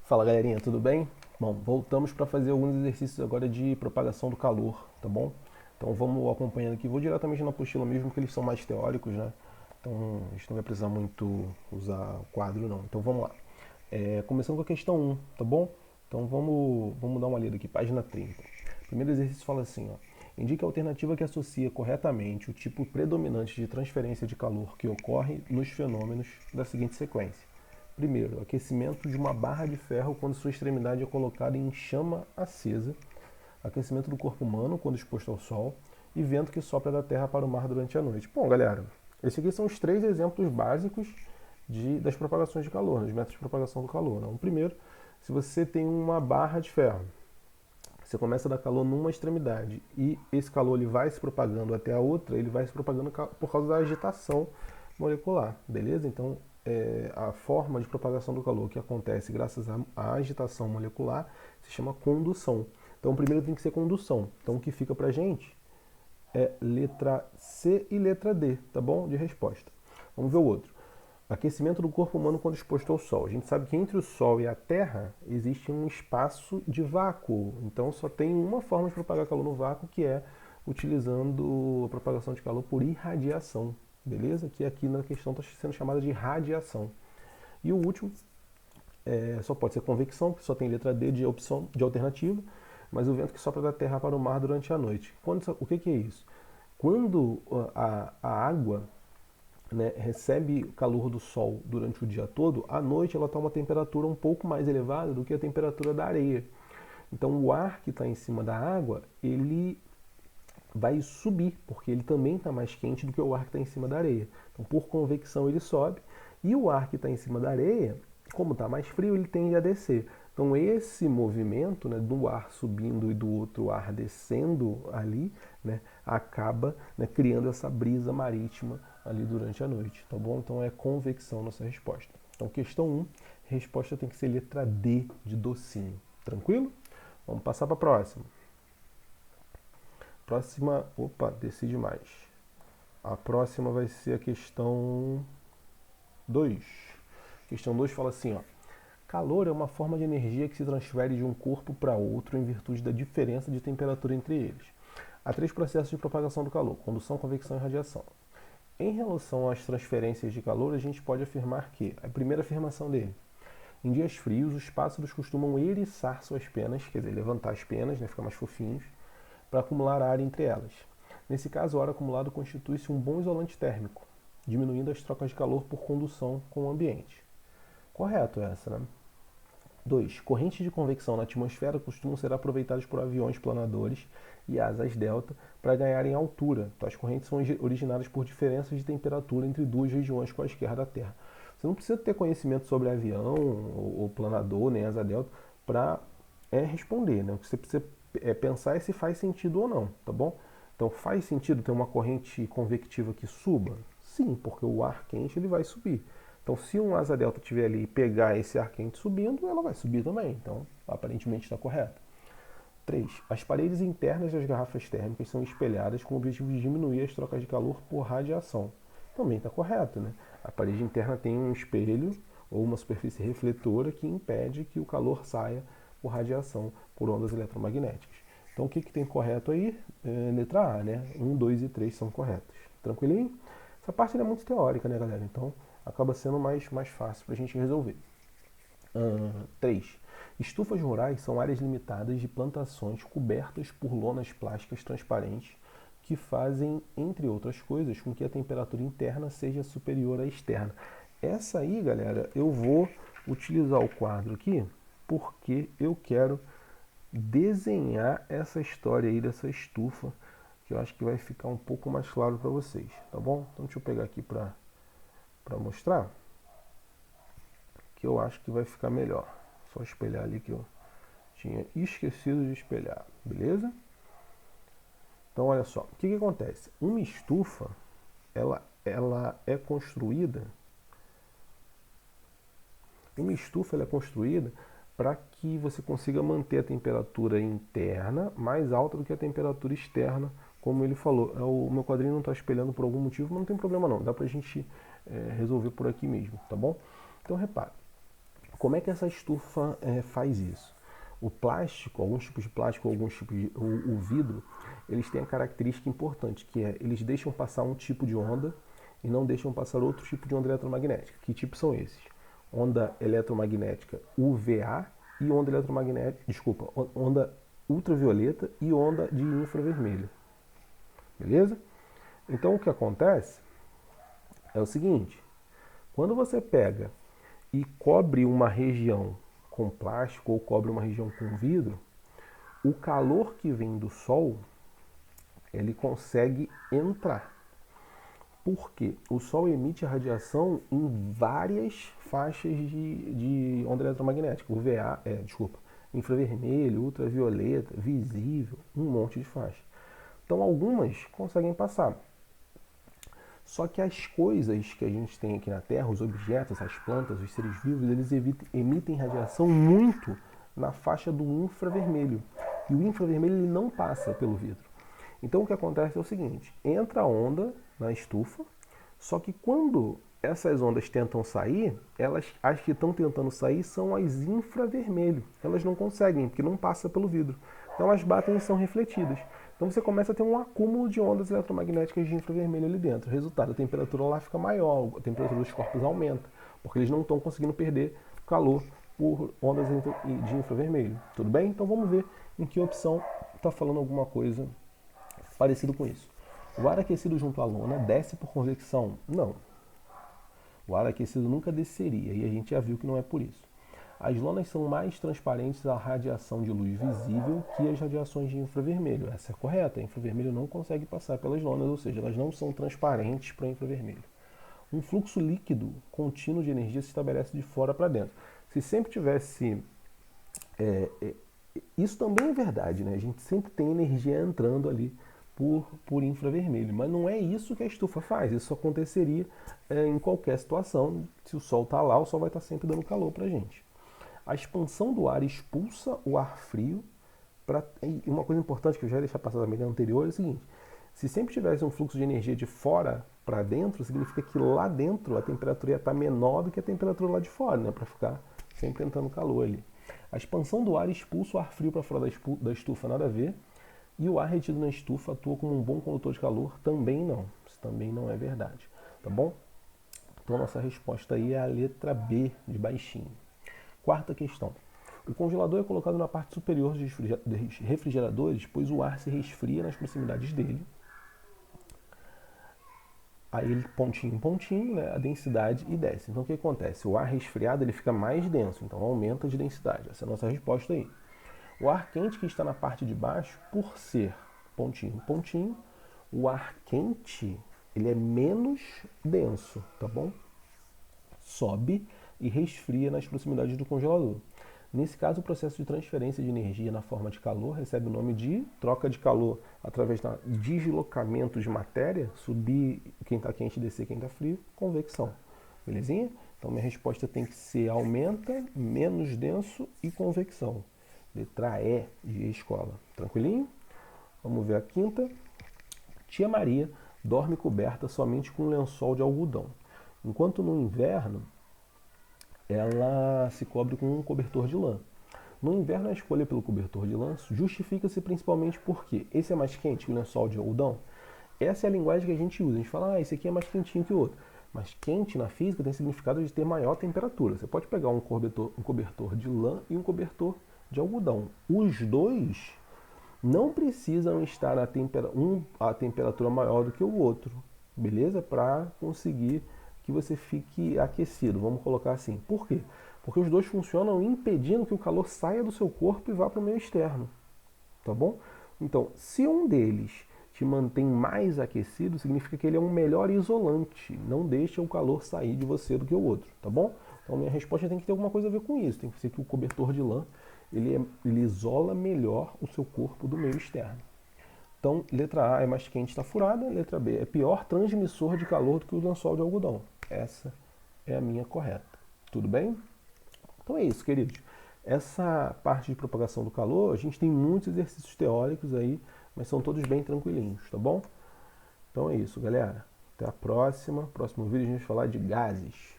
Fala galerinha, tudo bem? Bom, voltamos para fazer alguns exercícios agora de propagação do calor, tá bom? Então vamos acompanhando aqui, vou diretamente na apostila mesmo, que eles são mais teóricos, né? Então a gente não vai precisar muito usar o quadro não. Então vamos lá. Começando com a questão 1, tá bom? Então vamos dar uma lida aqui, página 30. Primeiro exercício fala assim, ó. Indique a alternativa que associa corretamente o tipo predominante de transferência de calor que ocorre nos fenômenos da seguinte sequência. Primeiro, aquecimento de uma barra de ferro quando sua extremidade é colocada em chama acesa, aquecimento do corpo humano quando exposto ao sol e vento que sopra da terra para o mar durante a noite. Bom, galera, esses aqui são os três exemplos básicos das propagações de calor, dos métodos de propagação do calor. Né? O primeiro, se você tem uma barra de ferro, você começa a dar calor numa extremidade e esse calor ele vai se propagando até a outra, ele vai se propagando por causa da agitação molecular, beleza? Então, a forma de propagação do calor que acontece graças à agitação molecular se chama condução. Então, primeiro tem que ser condução. Então, o que fica pra gente é letra C e letra D, tá bom? De resposta. Vamos ver o outro. Aquecimento do corpo humano quando exposto ao sol. A gente sabe que entre o sol e a terra existe um espaço de vácuo. Então só tem uma forma de propagar calor no vácuo, que é utilizando a propagação de calor por irradiação. Beleza? Que aqui na questão está sendo chamada de radiação. E o último só pode ser convecção, que só tem letra D de opção de alternativa, mas o vento que sopra da terra para o mar durante a noite. O que é isso? Quando a água, né, recebe calor do sol durante o dia todo, à noite ela está uma temperatura um pouco mais elevada do que a temperatura da areia. Então o ar que está em cima da água, ele vai subir, porque ele também está mais quente do que o ar que está em cima da areia. Então por convecção ele sobe, e o ar que está em cima da areia, como está mais frio, ele tende a descer. Então esse movimento, né, do ar subindo e do outro ar descendo ali, né, acaba, né, criando essa brisa marítima ali durante a noite, tá bom? Então é convecção nossa resposta. Então questão 1, resposta tem que ser letra D de docinho, tranquilo? Vamos passar para a próxima. Próxima, opa, desci demais. A próxima vai ser a questão 2. Questão 2 fala assim, ó. Calor é uma forma de energia que se transfere de um corpo para outro em virtude da diferença de temperatura entre eles. Há três processos de propagação do calor: condução, convecção e radiação. Em relação às transferências de calor, a gente pode afirmar que, a primeira afirmação dele, em dias frios, os pássaros costumam eriçar suas penas, quer dizer, levantar as penas, né, ficar mais fofinhos, para acumular ar entre elas. Nesse caso, o ar acumulado constitui-se um bom isolante térmico, diminuindo as trocas de calor por condução com o ambiente. Correto essa, né? 2. Correntes de convecção na atmosfera costumam ser aproveitadas por aviões planadores e asas delta para ganharem altura. Tais correntes são originadas por diferenças de temperatura entre duas regiões quaisquer da Terra. Você não precisa ter conhecimento sobre avião ou planador, nem asa delta, para responder. Né? O que você precisa pensar é se faz sentido ou não, tá bom? Então, faz sentido ter uma corrente convectiva que suba? Sim, porque o ar quente ele vai subir. Então, se um asa delta estiver ali e pegar esse ar quente subindo, ela vai subir também. Então, aparentemente está correto. 3. As paredes internas das garrafas térmicas são espelhadas com o objetivo de diminuir as trocas de calor por radiação. Também está correto, né? A parede interna tem um espelho ou uma superfície refletora que impede que o calor saia por radiação, por ondas eletromagnéticas. Então, o que tem correto aí? Letra A, né? 1, 2 e 3 são corretos. Tranquilinho? Essa parte é muito teórica, né, galera? Então, acaba sendo mais fácil para a gente resolver. 3. Estufas rurais são áreas limitadas de plantações cobertas por lonas plásticas transparentes que fazem, entre outras coisas, com que a temperatura interna seja superior à externa. Essa aí, galera, eu vou utilizar o quadro aqui porque eu quero desenhar essa história aí dessa estufa, que eu acho que vai ficar um pouco mais claro para vocês, tá bom? Então deixa eu pegar aqui para mostrar, que eu acho que vai ficar melhor. Só espelhar ali que eu tinha esquecido de espelhar, beleza? Então olha só, o que acontece? Uma estufa, ela é construída, para que você consiga manter a temperatura interna mais alta do que a temperatura externa, como ele falou. O meu quadrinho não está espelhando por algum motivo, mas não tem problema não, dá pra gente resolver por aqui mesmo, tá bom? Então repara, Como é que essa estufa faz isso? O plástico, alguns tipos de plástico, alguns tipos de, o vidro, eles têm a característica importante, que é eles deixam passar um tipo de onda e não deixam passar outro tipo de onda eletromagnética. Que tipos são esses? Onda eletromagnética UVA e onda eletromagnética, desculpa, onda ultravioleta e onda de infravermelho. Beleza? Então o que acontece é o seguinte, quando você pega e cobre uma região com plástico ou cobre uma região com vidro, o calor que vem do sol, ele consegue entrar. Por quê? O sol emite radiação em várias faixas de onda eletromagnética. UVA, infravermelho, ultravioleta, visível, um monte de faixa. Então algumas conseguem passar. Só que as coisas que a gente tem aqui na Terra, os objetos, as plantas, os seres vivos, eles emitem radiação muito na faixa do infravermelho. E o infravermelho ele não passa pelo vidro. Então o que acontece é o seguinte, entra a onda na estufa, só que quando essas ondas tentam sair, as que estão tentando sair são as infravermelho. Elas não conseguem, porque não passa pelo vidro. Então elas batem e são refletidas. Então você começa a ter um acúmulo de ondas eletromagnéticas de infravermelho ali dentro. Resultado, a temperatura lá fica maior, a temperatura dos corpos aumenta, porque eles não estão conseguindo perder calor por ondas de infravermelho. Tudo bem? Então vamos ver em que opção está falando alguma coisa parecido com isso. O ar aquecido junto à lona desce por convecção? Não. O ar aquecido nunca desceria, e a gente já viu que não é por isso. As lonas são mais transparentes à radiação de luz visível que as radiações de infravermelho. Essa é correta. A infravermelho não consegue passar pelas lonas, ou seja, elas não são transparentes para o infravermelho. Um fluxo líquido contínuo de energia se estabelece de fora para dentro. Se sempre tivesse... isso também é verdade, né? A gente sempre tem energia entrando ali por infravermelho, mas não é isso que a estufa faz. Isso aconteceria em qualquer situação. Se o sol está lá, o sol vai estar sempre dando calor para a gente. A expansão do ar expulsa o ar frio. E uma coisa importante que eu já ia deixar passar também na anterior é o seguinte: se sempre tivesse um fluxo de energia de fora para dentro, significa que lá dentro a temperatura ia estar menor do que a temperatura lá de fora, né? Para ficar sempre entrando calor ali. A expansão do ar expulsa o ar frio para fora da estufa, nada a ver. E o ar retido na estufa atua como um bom condutor de calor? Também não. Isso também não é verdade. Tá bom? Então a nossa resposta aí é a letra B, de baixinho. Quarta questão. O congelador é colocado na parte superior dos refrigeradores, pois o ar se resfria nas proximidades dele. Aí ele, pontinho em pontinho, né, a densidade e desce. Então o que acontece? O ar resfriado ele fica mais denso, então aumenta de densidade. Essa é a nossa resposta aí. O ar quente que está na parte de baixo, por ser pontinho em pontinho, o ar quente ele é menos denso, tá bom? Sobe e resfria nas proximidades do congelador. Nesse caso, o processo de transferência de energia na forma de calor recebe o nome de troca de calor através do deslocamento de matéria, subir quem está quente e descer quem está frio, convecção. Belezinha? Então minha resposta tem que ser aumenta, menos denso e convecção. Letra E de escola. Tranquilinho? Vamos ver a quinta. Tia Maria dorme coberta somente com um lençol de algodão, enquanto no inverno ela se cobre com um cobertor de lã. No inverno, a escolha pelo cobertor de lã justifica-se principalmente porque esse é mais quente que o lençol de algodão. Essa é a linguagem que a gente usa. A gente fala, esse aqui é mais quentinho que o outro. Mas quente na física tem significado de ter maior temperatura. Você pode pegar um cobertor de lã e um cobertor de algodão. Os dois não precisam estar a temperatura maior do que o outro, beleza? Para conseguir que você fique aquecido, vamos colocar assim. Por quê? Porque os dois funcionam impedindo que o calor saia do seu corpo e vá para o meio externo, tá bom? Então, se um deles te mantém mais aquecido, significa que ele é um melhor isolante, não deixa o calor sair de você do que o outro, tá bom? Então, minha resposta tem que ter alguma coisa a ver com isso, tem que ser que o cobertor de lã, ele isola melhor o seu corpo do meio externo. Então, letra A é mais quente, está furada. Letra B é pior transmissor de calor do que o lençol de algodão. Essa é a minha correta. Tudo bem? Então é isso, queridos. Essa parte de propagação do calor, a gente tem muitos exercícios teóricos aí, mas são todos bem tranquilinhos, tá bom? Então é isso, galera. Até a próxima. Próximo vídeo a gente vai falar de gases.